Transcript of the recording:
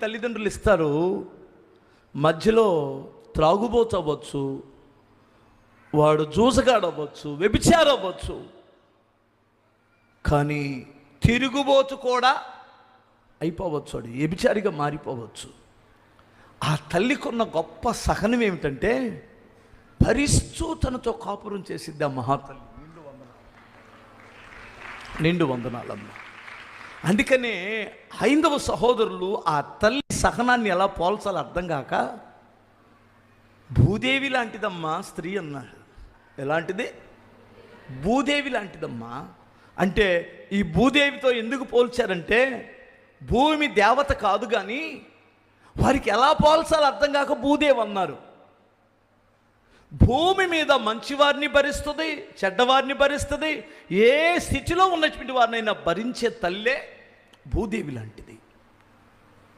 తల్లిదండ్రులు ఇస్తారు, మధ్యలో త్రాగుబోతు అవ్వచ్చు, వాడు జూసగాడవ్వచ్చు, వ్యభిచారవ్వచ్చు, కానీ తిరుగుబోతు కూడా అయిపోవచ్చు, వాడు వ్యభిచారిగా మారిపోవచ్చు. ఆ తల్లికున్న గొప్ప సహనం ఏమిటంటే భరిస్తూ తనతో కాపురం చేసిద్ది ఆ మహాతల్లి. నిండు వందనాలమ్మ. అందుకనే హైందవ సహోదరులు ఆ తల్లి సహనాన్ని ఎలా పోల్చాలో అర్థం కాక భూదేవి లాంటిదమ్మా స్త్రీ అన్నారు. ఎలాంటిది? భూదేవి లాంటిదమ్మా. అంటే ఈ భూదేవితో ఎందుకు పోల్చారంటే భూమి దేవత కాదు, కానీ వారికి ఎలా పోల్చాలో అర్థం కాక భూదేవి అన్నారు. భూమి మీద మంచివారిని భరిస్తుంది, చెడ్డవారిని భరిస్తుంది, ఏ స్థితిలో ఉన్నటువంటి వారినైనా భరించే తల్లే భూదేవి లాంటిది.